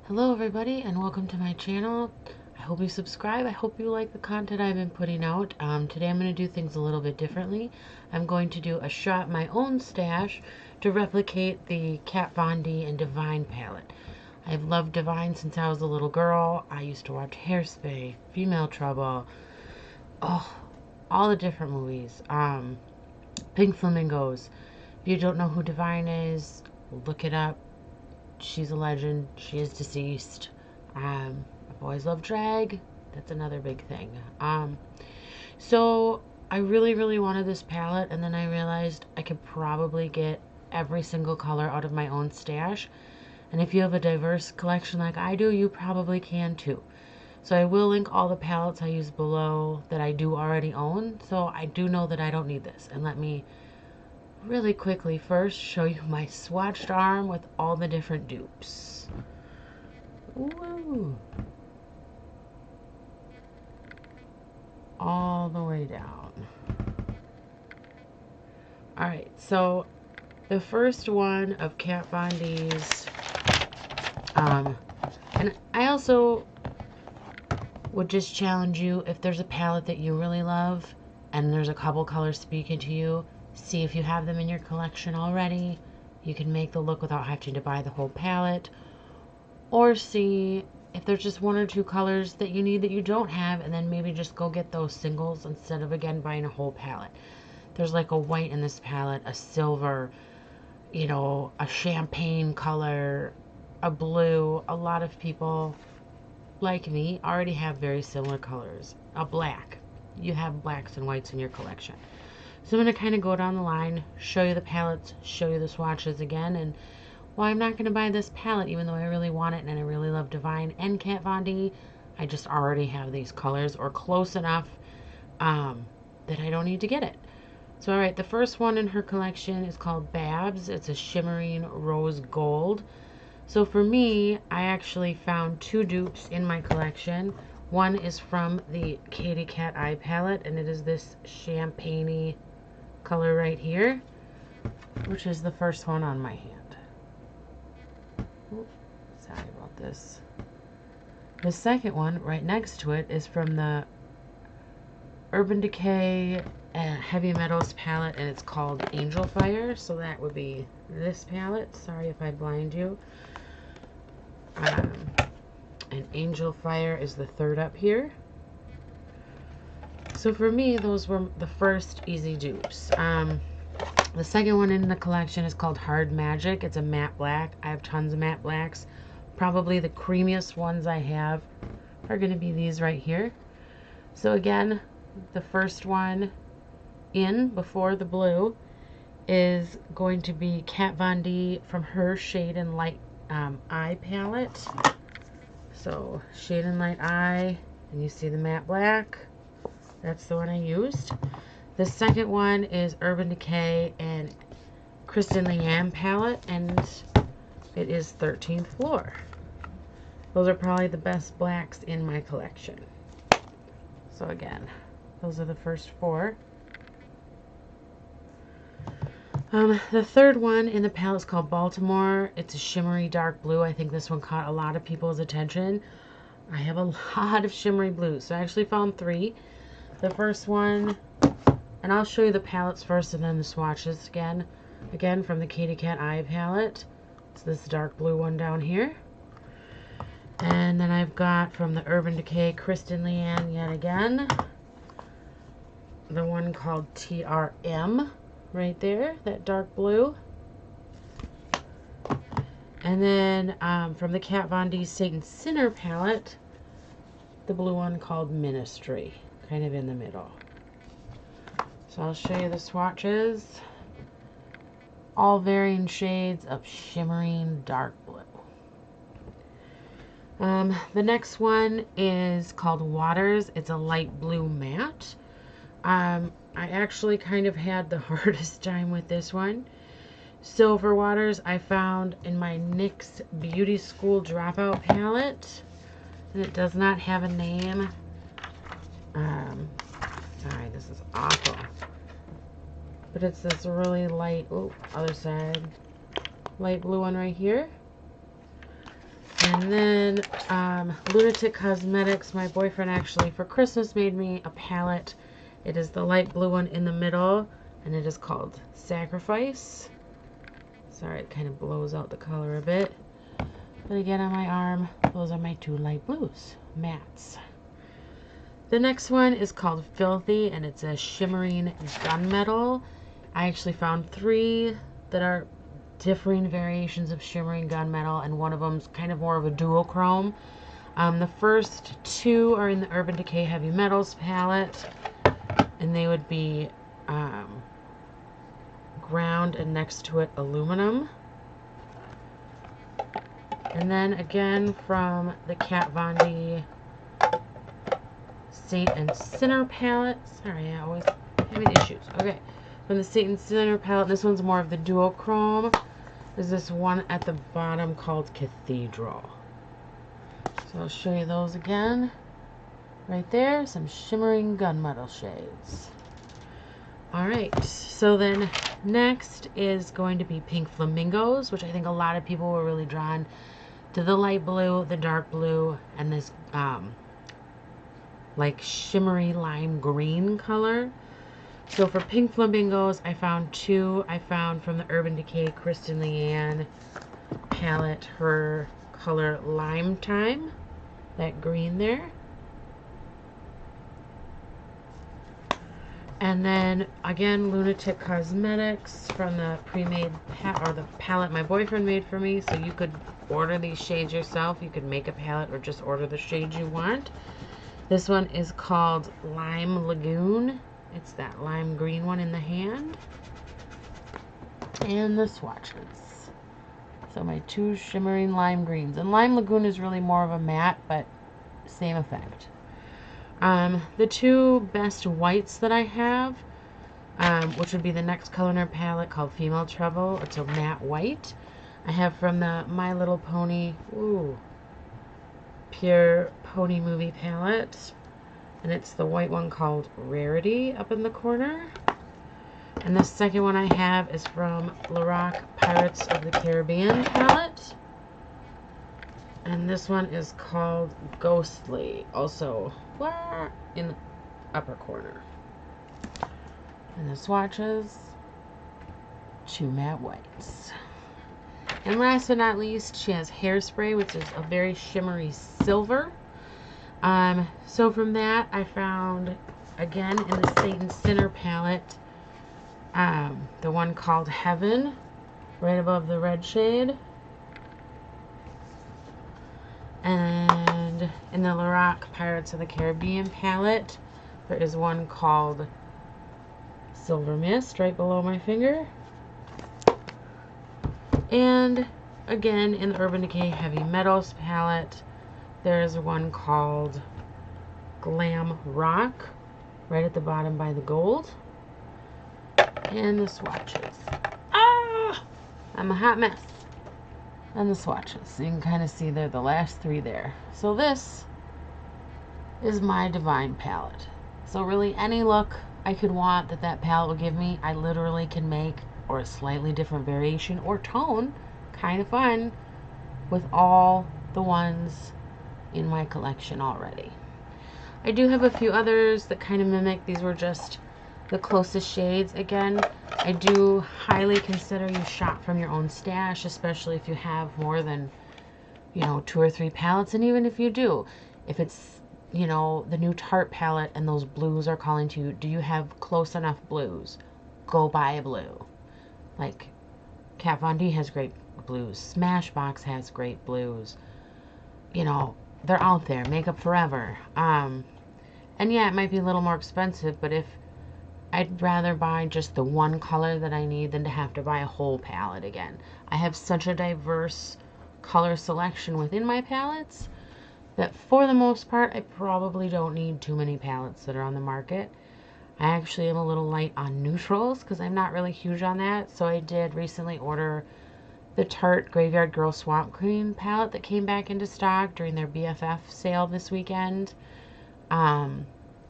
Hello everybody and welcome to my channel. I hope you subscribe. I hope you like the content I've been putting out. Today I'm going to do things a little bit differently. I'm going to do a shop my own stash to replicate the Kat Von D and Divine palette. I've loved Divine since I was a little girl. I used to watch Hairspray, Female Trouble, all the different movies. Pink Flamingos. If you don't know who Divine is, look it up. She's a legend. She is deceased. I've always loved drag. That's another big thing. So I really wanted this palette, and then I realized I could probably get every single color out of my own stash. And if you have a diverse collection like I do, you probably can too. So I will link all the palettes I use below that I do already own. So I do know that I don't need this. And let me really quickly first show you my swatched arm with all the different dupes. Woo! All the way down. Alright, so the first one of Kat Von D's, and I also would just challenge you, if there's a palette that you really love and there's a couple colors speaking to you, see if you have them in your collection already. You can make the look without having to buy the whole palette. Or see if there's just one or two colors that you need that you don't have, and then maybe just go get those singles instead of, again, buying a whole palette. There's like a white in this palette, a silver, you know, a champagne color, a blue. A lot of people, like me, already have very similar colors. A black. You have blacks and whites in your collection. So I'm going to kind of go down the line, show you the palettes, show you the swatches again, and while I'm not going to buy this palette, even though I really want it and I really love Divine and Kat Von D, I just already have these colors, or close enough that I don't need to get it. So alright, the first one in her collection is called Babs. It's a shimmering rose gold. So for me, I actually found two dupes in my collection. One is from the Katy Kat eye palette, and it is this champagne-y color right here, which is the first one on my hand. Ooh, sorry about this. The second one right next to it is from the Urban Decay Heavy Metals palette, and it's called Angelfire. So that would be this palette. Sorry if I blind you. And Angelfire is the third up here. So for me, those were the first easy dupes. The second one in the collection is called Hard Magic. It's a matte black. I have tons of matte blacks. Probably the creamiest ones I have are going to be these right here. So again, the first one in before the blue is going to be Kat Von D from her Shade and Light eye palette. So Shade and Light eye, and you see the matte black. That's the one I used. The second one is Urban Decay and Kristen Leanne palette, and it is 13th Floor. Those are probably the best blacks in my collection. So again, those are the first four. The third one in the palette is called Baltimore. It's a shimmery dark blue. I think this one caught a lot of people's attention. I have a lot of shimmery blues, so I actually found three. The first one, and I'll show you the palettes first and then the swatches again. Again, from the Katy Kat eye palette. It's this dark blue one down here. And then I've got from the Urban Decay Kristen Leanne yet again. The one called TRM right there, that dark blue. And then from the Kat Von D Saint Sinner palette, the blue one called Ministry, kind of in the middle. So I'll show you the swatches. All varying shades of shimmering dark blue. The next one is called Waters. It's a light blue matte. I actually kind of had the hardest time with this one. So for Waters, I found in my NYX Beauty School Dropout palette, and it does not have a name. Sorry, this is awful. But it's this really light, oh, other side, light blue one right here. And then Lunatick Cosmetics, my boyfriend actually for Christmas made me a palette. It is the light blue one in the middle, and it is called Sacrifice. Sorry, it kind of blows out the color a bit. But again, on my arm, those are my two light blues, mattes. The next one is called Filthy, and it's a shimmering gunmetal. I actually found 3 that are differing variations of shimmering gunmetal, and one of them's kind of more of a duochrome. The first 2 are in the Urban Decay Heavy Metals palette, and they would be ground and next to it aluminum. And then again from the Kat Von D Saint and Sinner palette. Sorry, I always having issues. Okay, from the Saint and Sinner palette, this one's more of the duochrome. There's this one at the bottom called Cathedral. So I'll show you those again. Right there, some shimmering gunmetal shades. Alright, so then next is going to be Pink Flamingos, which I think a lot of people were really drawn to the light blue, the dark blue, and this like shimmery lime green color. So for Pink Flamingos, I found 2. I found from the Urban Decay Kristen Leanne palette her color Lime Time, that green there. And then again, Lunatick Cosmetics from the pre-made or the palette my boyfriend made for me. So you could order these shades yourself. You could make a palette or just order the shades you want. This one is called Lime Lagoon. It's that lime green one in the hand. And the swatches. So my 2 shimmering lime greens. And Lime Lagoon is really more of a matte, but same effect. The 2 best whites that I have, which would be the next color in our palette called Female Trouble. It's a matte white. I have from the My Little Pony, Pure Pony Movie palette. And it's the white one called Rarity up in the corner. And the second one I have is from Lorac Pirates of the Caribbean palette. And this one is called Ghostly, also in the upper corner. And the swatches, 2 matte whites. And last but not least, she has Hairspray, which is a very shimmery silver. So from that, I found, again, in the Saint and Sinner palette, the one called Heaven, right above the red shade. And in the Lorac Pirates of the Caribbean palette, there is one called Silver Mist, right below my finger. And again, in the Urban Decay Heavy Metals palette, there's one called Glam Rock, right at the bottom by the gold. And the swatches. I'm a hot mess. And the swatches. So you can kind of see they're the last 3 there. So this is my Divine palette. So really any look I could want that palette will give me, I literally can make, or a slightly different variation or tone, kind of fun, with all the ones in my collection already. I do have a few others that kind of mimic. These were just the closest shades. Again, I do highly consider you shop from your own stash, especially if you have more than, 2 or 3 palettes. And even if you do, if it's, the new Tarte palette and those blues are calling to you, do you have close enough blues? Go buy a blue. Like, Kat Von D has great blues. Smashbox has great blues. They're out there. Makeup Forever. And yeah, it might be a little more expensive, but if I'd rather buy just the one color that I need than to have to buy a whole palette again. I have such a diverse color selection within my palettes that for the most part, I probably don't need too many palettes that are on the market. I actually am a little light on neutrals because I'm not really huge on that. So I did recently order the Tarte Graveyard Girl Swamp Queen palette that came back into stock during their BFF sale this weekend.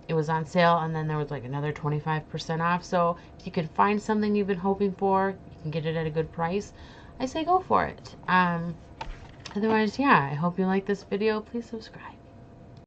It was on sale, and then there was like another 25% off. So if you can find something you've been hoping for, you can get it at a good price, I say go for it. Otherwise, yeah, I hope you like this video. Please subscribe.